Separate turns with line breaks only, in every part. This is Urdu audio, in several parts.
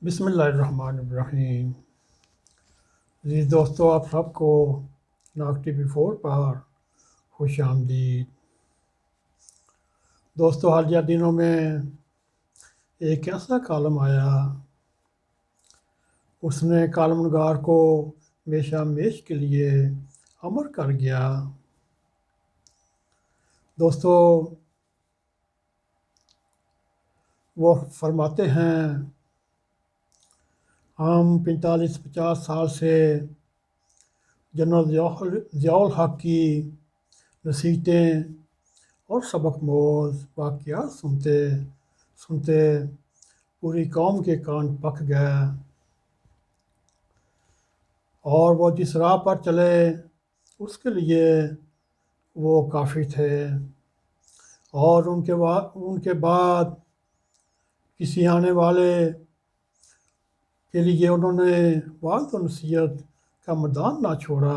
بسم اللہ الرحمن الرحیم۔ جی دوستو، آپ سب کو ناگ ٹی وی 4 پر خوش آمدید۔ دوستو، حالیہ دنوں میں ایک ایسا کالم آیا، اس نے کالم نگار کو میشہ میش کے لیے امر کر گیا۔ دوستو، وہ فرماتے ہیں ہم 45-50 سال سے جنرل ضیاء الحق کی نصیحتیں اور سبق موز واقعات سنتے سنتے پوری قوم کے کان پک گئے، اور وہ جس راہ پر چلے اس کے لیے وہ کافی تھے، اور ان کے بعد کسی آنے والے کے لیے انہوں نے وعظ و نصیحت کا میدان نہ چھوڑا۔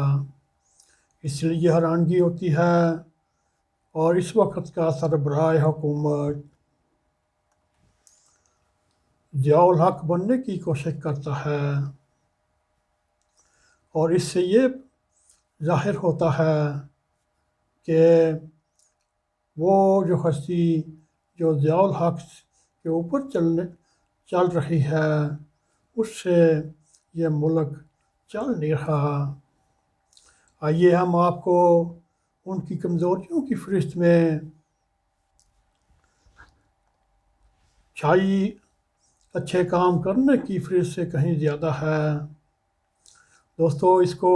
اس لیے حیرانگی ہوتی ہے، اور اس وقت کا سربراہ حکومت ضیاء الحق بننے کی کوشش کرتا ہے، اور اس سے یہ ظاہر ہوتا ہے کہ وہ جو ہستی جو ضیاء الحق کے اوپر چل رہی ہے، اس سے یہ ملک چل نہیں رہا۔ آئیے ہم آپ کو ان کی کمزوریوں کی فہرست میں چھائی اچھے کام کرنے کی فہرست سے کہیں زیادہ ہے۔ دوستو، اس کو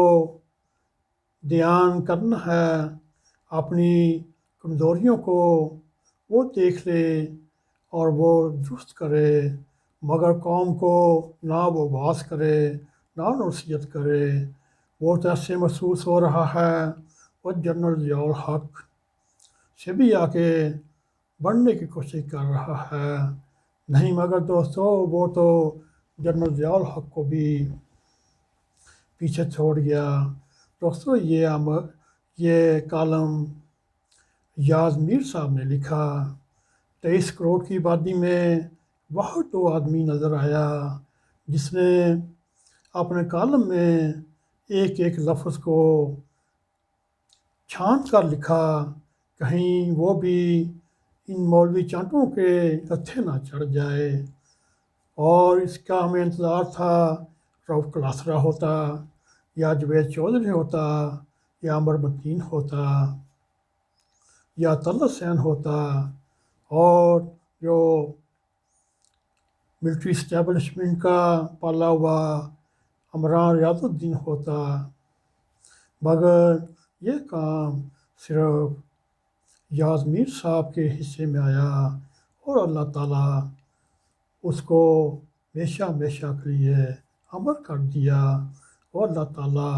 دھیان کرنا ہے، اپنی کمزوریوں کو وہ دیکھ لے اور وہ درست کرے، مگر قوم کو نہ وہ واعظ کرے نہ نصیحت کرے۔ وہ تو ایسے محسوس ہو رہا ہے وہ جنرل ضیاء الحق سے بھی آگے بڑھنے کی کوشش کر رہا ہے۔ نہیں، مگر دوستو، وہ تو جنرل ضیاء الحق کو بھی پیچھے چھوڑ گیا۔ دوستو، یہ کالم یاز میر صاحب نے لکھا۔ 23 کروڑ کی آبادی میں بہت تو آدمی نظر آیا جس نے اپنے کالم میں ایک ایک لفظ کو چھان کر لکھا، کہیں وہ بھی ان مولوی چانٹوں کے ہتھے نہ چڑھ جائے۔ اور اس کا ہمیں انتظار تھا رؤف کلاسرا ہوتا، یا جاوید چودھری ہوتا، یا عمر متین ہوتا، یا طلعت حسین ہوتا، اور جو ملٹری اسٹیبلشمنٹ کا پالا ہوا عمران ریاض الدین ہوتا، مگر یہ کام صرف یاز میر صاحب کے حصے میں آیا، اور اللہ تعالیٰ اس کو میشہ میشہ کے لیے امر کر دیا، اور اللہ تعالیٰ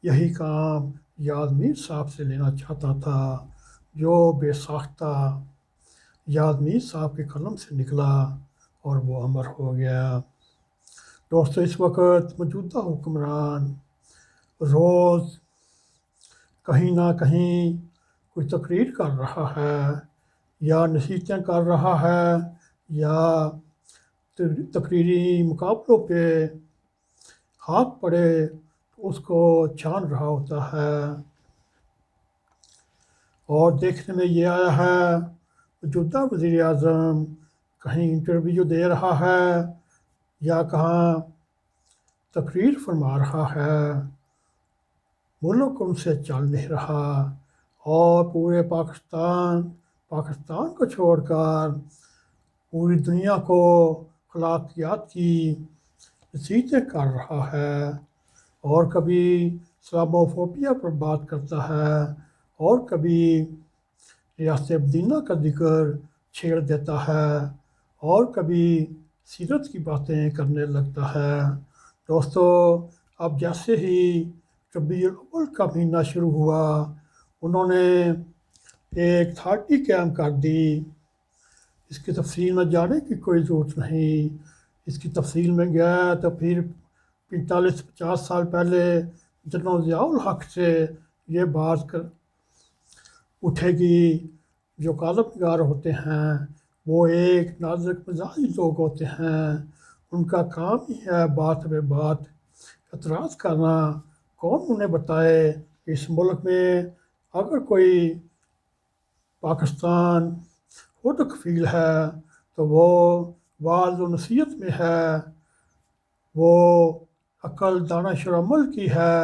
یہی کام یاز میر صاحب سے لینا چاہتا تھا، جو بے ساختہ یاز میر صاحب کے قلم سے نکلا اور وہ امر ہو گیا۔ دوستو، اس وقت موجودہ حکمران روز کہیں نہ کہیں کوئی تقریر کر رہا ہے، یا نصیحتیں کر رہا ہے، یا تقریری مقابلوں پہ ہاتھ پڑے اس کو چھان رہا ہوتا ہے۔ اور دیکھنے میں یہ آیا ہے موجودہ وزیر اعظم کہیں انٹرویو دے رہا ہے یا کہاں تقریر فرما رہا ہے، ملک ان سے چل نہیں رہا، اور پورے پاکستان کو چھوڑ کر پوری دنیا کو اخلاقیات کی نصیحتیں کر رہا ہے، اور کبھی اسلاموفوبیا پر بات کرتا ہے، اور کبھی ریاست مدینہ کا ذکر چھیڑ دیتا ہے، اور کبھی سیرت کی باتیں کرنے لگتا ہے۔ دوستو، اب جیسے ہی ربیع الاول کا مہینہ شروع ہوا، انہوں نے ایک اتھارٹی قائم کر دی۔ اس کی تفصیل میں جانے کی کوئی ضرورت نہیں، اس کی تفصیل میں گیا تو پھر 45-50 سال پہلے جنرل ضیاء الحق سے یہ بات اٹھے گی۔ جو کالم نگار ہوتے ہیں وہ ایک نازک مزاجی لوگ ہوتے ہیں، ان کا کام ہی ہے بات بے بات اعتراض کرنا۔ کون انہیں بتائے اس ملک میں اگر کوئی پاکستان خود کفیل ہے تو وہ وعظ و نصیحت میں ہے، وہ عقل دانش و عمل کی ہے،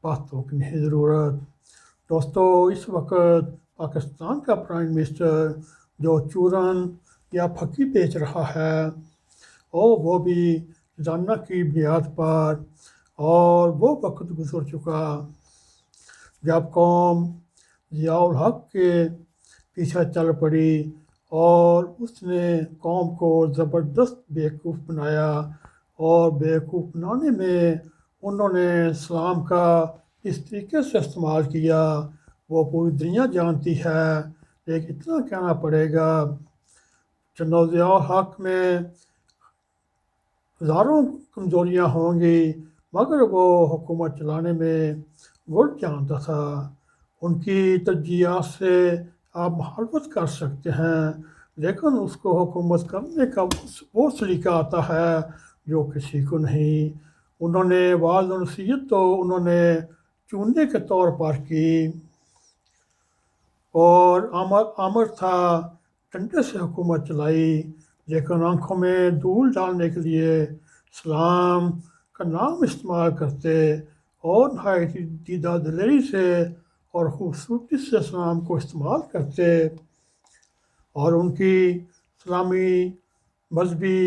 باتوں کی نہیں ضرورت۔ دوستو، اس وقت پاکستان کا پرائم منسٹر جو چورن یا پھکی بیچ رہا ہے، اور وہ بھی روزانہ کی بنیاد پر، اور وہ وقت گزر چکا جب قوم ضیاء الحق کے پیچھے چل پڑی اور اس نے قوم کو زبردست بیوقوف بنایا، اور بیوقوف بنانے میں انہوں نے اسلام کا اس طریقے سے استعمال کیا وہ پوری دنیا جانتی ہے۔ لیکن اتنا کہنا پڑے گا، جنرل ضیاء الحق میں ہزاروں کمزوریاں ہوں گی، مگر وہ حکومت چلانے میں گل جانتا تھا۔ ان کی ترجیحات سے آپ مخالفت کر سکتے ہیں، لیکن اس کو حکومت کرنے کا وہ سلیقہ آتا ہے جو کسی کو نہیں۔ انہوں نے وعظ و نصیحت تو انہوں نے چوننے کے طور پر کی، اور آمر تھا ڈنڈے سے حکومت چلائی، لیکن آنکھوں میں دھول ڈالنے کے لیے اسلام کا نام استعمال کرتے اور نہایت دیدہ دلیری سے اور خوبصورتی سے اسلام کو استعمال کرتے، اور ان کی اسلامی مذہبی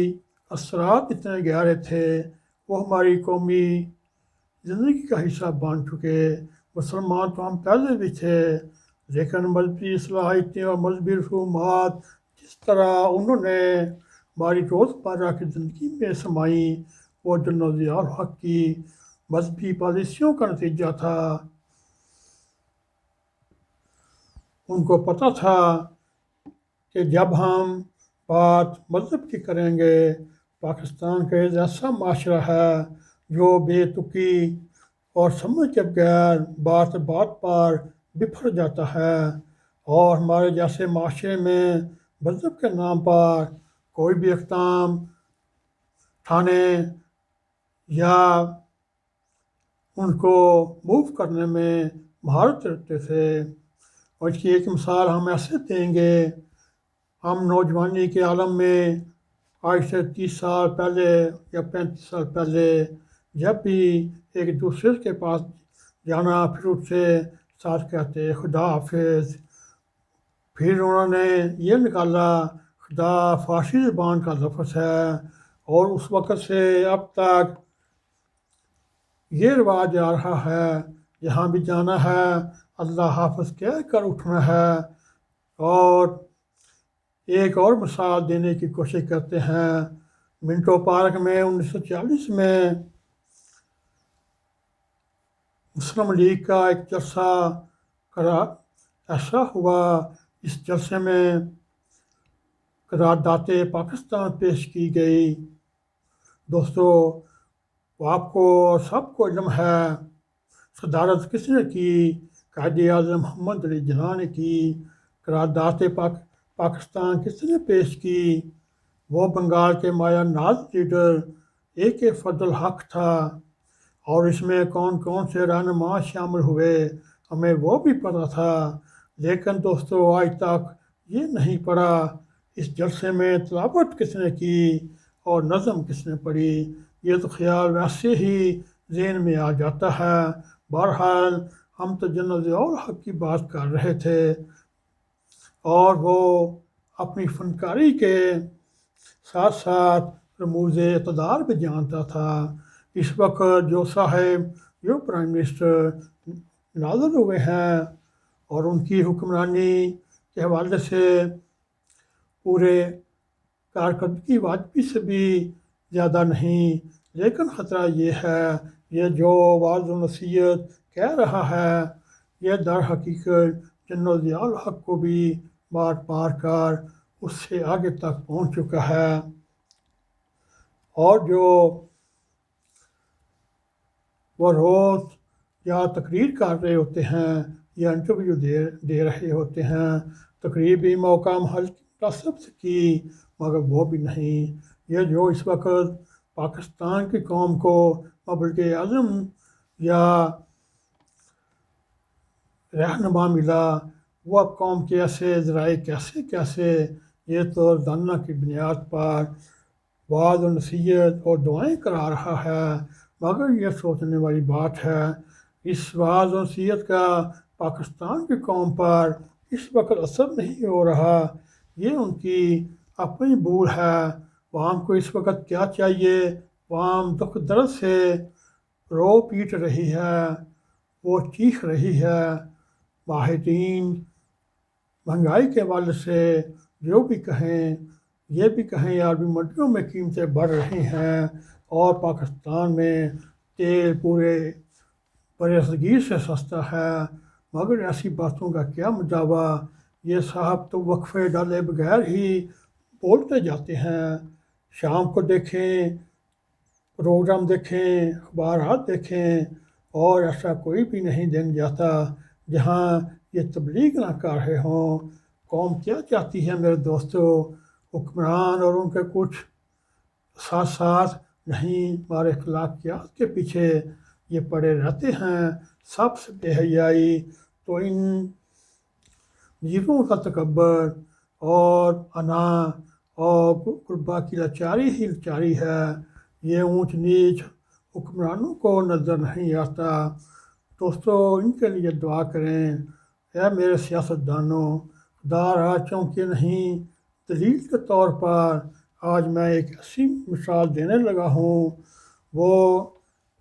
اثرات اتنے گہرے تھے، وہ ہماری قومی زندگی کا حصہ بن چکے۔ مسلمان تو ہم پہلے بھی تھے، لیکن مذہبی صلاحیتیں اور مذہبی رسومات جس طرح انہوں نے ہماری روزمرہ کی زندگی میں سمائیں، وہ جنرل ضیاء الحق کی مذہبی پالیسیوں کا نتیجہ تھا۔ ان کو پتہ تھا کہ جب ہم بات مذہب کی کریں گے، پاکستان کا ایک ایسا معاشرہ ہے جو بے تکی اور سمجھ کے بغیر بات بات پر بفر جاتا ہے، اور ہمارے جیسے معاشرے میں مذہب کے نام پر کوئی بھی اقدام اٹھانے یا ان کو موو کرنے میں مہارت رکھتے تھے۔ اور اس کی ایک مثال ہم ایسے دیں گے، ہم نوجوانی کے عالم میں آج سے 30 سال پہلے یا 35 سال پہلے جب بھی ایک دوسرے کے پاس جانا، پھر اس سے ساتھ کہتے خدا حافظ، پھر انہوں نے یہ نکالا خدا فارسی زبان کا لفظ ہے، اور اس وقت سے اب تک یہ رواج آ رہا ہے، جہاں بھی جانا ہے اللہ حافظ کہہ کر اٹھنا ہے۔ اور ایک اور مثال دینے کی کوشش کرتے ہیں، منٹو پارک میں 1940 میں مسلم لیگ کا ایک جلسہ ایسا ہوا، اس جلسے میں قرارداد پاکستان پیش کی گئی۔ دوستو، آپ کو سب کو علم ہے صدارت کس نے کی؟ قائد اعظم محمد علی جناح نے کی۔ قرارداد پاکستان کس نے پیش کی؟ وہ بنگال کے مایا ناز لیڈر AK فضل الحق تھا، اور اس میں کون کون سے رہنما شامل ہوئے ہمیں وہ بھی پتہ تھا، لیکن دوستو آج تک یہ نہیں پڑھا اس جلسے میں تلاوت کس نے کی اور نظم کس نے پڑھی۔ یہ تو خیال ویسے ہی ذہن میں آ جاتا ہے۔ بہرحال ہم تو جنرل ضیاء الحق کی بات کر رہے تھے، اور وہ اپنی فنکاری کے ساتھ ساتھ رموز اقتدار بھی جانتا تھا۔ اس وقت جو صاحب جو پرائم منسٹر نازل ہوئے ہیں، اور ان کی حکمرانی کے حوالے سے پورے کارکردگی واجبی سے بھی زیادہ نہیں، لیکن خطرہ یہ ہے یہ جو وعظ و نصیحت کہہ رہا ہے، یہ در حقیقت جنرل ضیاء الحق کو بھی مار پار کر اس سے آگے تک پہنچ چکا ہے۔ اور جو وہ روز یا تقریر کر رہے ہوتے ہیں یا انٹرویو دے رہے ہوتے ہیں، تقریر بھی موقع محل مناسب سے کی، مگر وہ بھی نہیں۔ یہ جو اس وقت پاکستان کی قوم کو مبلغ اعظم یا رہنما ملا، وہ اب قوم کے ایسے ذرائع کیسے یہ تو دانہ کی بنیاد پر وعظ و نصیحت اور دعائیں کرا رہا ہے، مگر یہ سوچنے والی بات ہے اس وعظ و نصیحت کا پاکستان کی قوم پر اس وقت اثر نہیں ہو رہا۔ یہ ان کی اپنی بھول ہے۔ عوام کو اس وقت کیا چاہیے؟ عوام دکھ درد سے رو پیٹ رہی ہے، وہ چیخ رہی ہے۔ ماہرین مہنگائی کے حوالے سے جو بھی کہیں، یہ بھی کہیں عالمی منڈیوں میں قیمتیں بڑھ رہی ہیں اور پاکستان میں تیل پورے برصغیر سے سستا ہے، مگر ایسی باتوں کا کیا مدعا؟ یہ صاحب تو وقفے ڈالے بغیر ہی بولتے جاتے ہیں۔ شام کو دیکھیں، پروگرام دیکھیں، اخبارات دیکھیں، اور ایسا کوئی بھی نہیں دن جاتا جہاں یہ تبلیغ نہ کر رہے ہوں۔ قوم کیا چاہتی ہے میرے دوستو؟ حکمران اور ان کے کچھ ساتھ نہیں، ہمارے اخلاقیات کے پیچھے یہ پڑے رہتے ہیں۔ سب سے بے حیائی تو ان جیووں کا تکبر اور انا اور قربا کی لاچاری ہے۔ یہ اونچ نیچ حکمرانوں کو نظر نہیں آتا۔ دوستو ان کے لیے دعا کریں۔ اے میرے سیاستدانوں، خدا رہا چونکہ نہیں، دلیل کے طور پر آج میں ایک ایسی مثال دینے لگا ہوں۔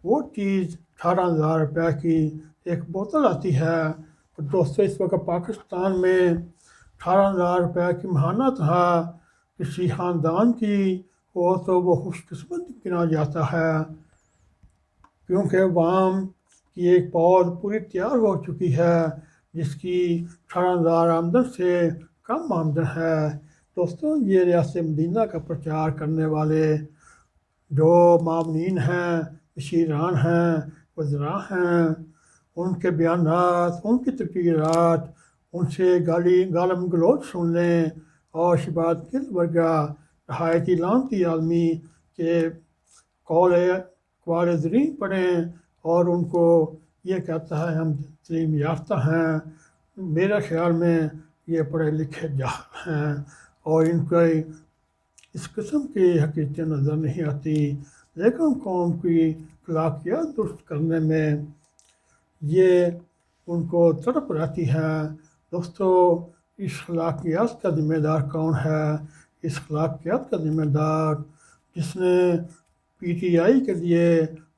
وہ چیز 18,000 روپے کی ایک بوتل آتی ہے۔ تو دوستو اس وقت پاکستان میں 18,000 روپے کی ماہانہ تنخواہ کسی خاندان کی ہو تو وہ خوش قسمت گنا جاتا ہے، کیونکہ عوام کی ایک پود پوری تیار ہو چکی ہے جس کی 18,000 آمدن سے کم آمدن ہے۔ دوستو یہ ریاست مدینہ کا پرچار کرنے والے جو معاونین ہیں، مشیران ہیں، وزراء ہیں، ان کے بیانات، ان کی تقریرات، ان سے گالم گلوچ سن لیں اور شباد گل ورگا نہایتی لعنتی عالمی کے قوال زرین پڑھیں اور ان کو یہ کہتا ہے ہم تعلیم یافتہ ہیں۔ میرے خیال میں یہ پڑھے لکھے جاہل ہیں اور ان کو اس قسم کی حقیقتیں نظر نہیں آتی، لیکن قوم کی اخلاقیات درست کرنے میں یہ ان کو تڑپ رہتی ہے۔ دوستو اس اخلاقیات کا ذمہ دار کون ہے؟ اس اخلاقیات کا ذمہ دار جس نے PTI کے لیے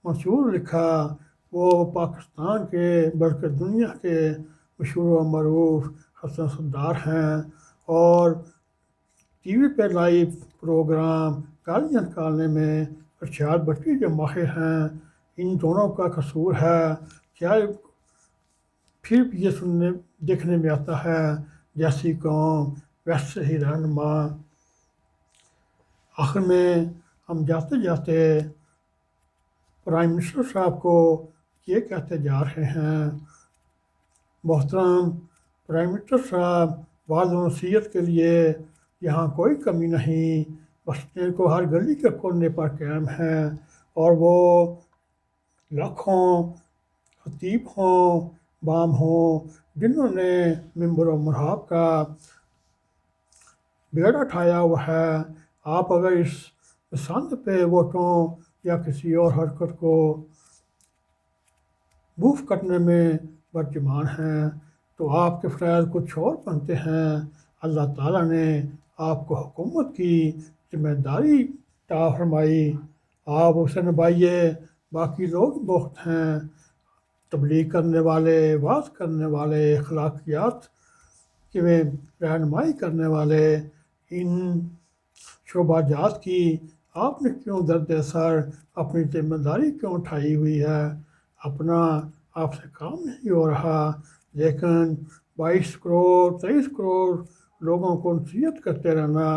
منشور لکھا وہ پاکستان کے بلکہ دنیا کے مشہور و معروف حسن صدار ہیں، اور ٹی وی پہ لائیو پروگرام گالیاں نکالنے میں ارشاد بٹی جو ماہر ہیں، ان دونوں کا قصور ہے۔ کیا پھر بھی یہ دیکھنے میں آتا ہے جیسی قوم ویسے ہی رہنما۔ آخر میں ہم جاتے جاتے پرائم منسٹر صاحب کو یہ کہتے جا رہے ہیں، محترم پرائم منسٹر صاحب، وعظ و نصیحت کے لیے یہاں کوئی کمی نہیں، بستے کو ہر گلی کے کونے پر قائم ہیں، اور وہ لاکھوں خطیب ہوں، بام ہوں، جنہوں نے ممبر و محراب کا بیڑا اٹھایا ہوا ہے۔ آپ اگر اس پسند پہ ووٹوں یا کسی اور حرکت کو موو کرنے میں برجمان ہیں تو آپ کے فرائض کچھ اور بنتے ہیں۔ اللہ تعالیٰ نے آپ کو حکومت کی ذمہ داری عطا فرمائی، آپ اسے نبھائیے۔ باقی لوگ بہت ہیں، تبلیغ کرنے والے، وعظ کرنے والے، اخلاقیات کی رہنمائی کرنے والے، ان شعبہ جات کی آپ نے کیوں درد سر اپنی ذمہ داری کیوں اٹھائی ہوئی ہے؟ اپنا آپ سے کام نہیں ہو رہا، لیکن 22 کروڑ 23 کروڑ لوگوں کو نصیحت کرتے رہنا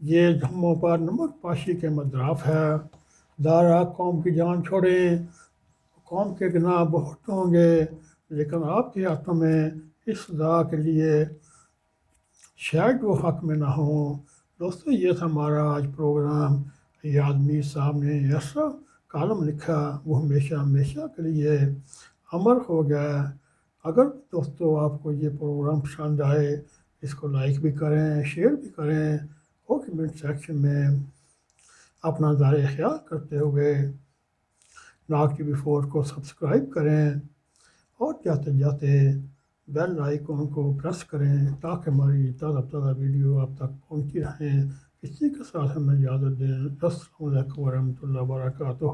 یہ دھموں پر نمک پاشی کے مذراف ہے۔ دارا قوم کی جان چھوڑیں، قوم کے گناہ بہت ہوں گے، لیکن آپ کے ہاتھوں میں اس سزا کے لیے شاید وہ حق میں نہ ہوں۔ دوستو یہ تھا ہمارا آج پروگرام۔ یہ آدمی صاحب نے ایسا کالم لکھا وہ ہمیشہ ہمیشہ کے لیے امر ہو گیا۔ اگر دوستو آپ کو یہ پروگرام پسند آئے اس کو لائک بھی کریں، شیئر بھی کریں اور کمنٹ سیکشن میں اپنا ذرائع خیال کرتے ہوئے ناگ ٹی وی 4 کو سبسکرائب کریں اور جاتے جاتے بیل آئیکن کو پریس کریں تاکہ ہماری تازہ تازہ ویڈیو آپ تک پہنچتی رہیں۔ اسی کے ساتھ ہمیں اجازت دیں۔ السلام علیکم ورحمۃ اللہ وبرکاتہ۔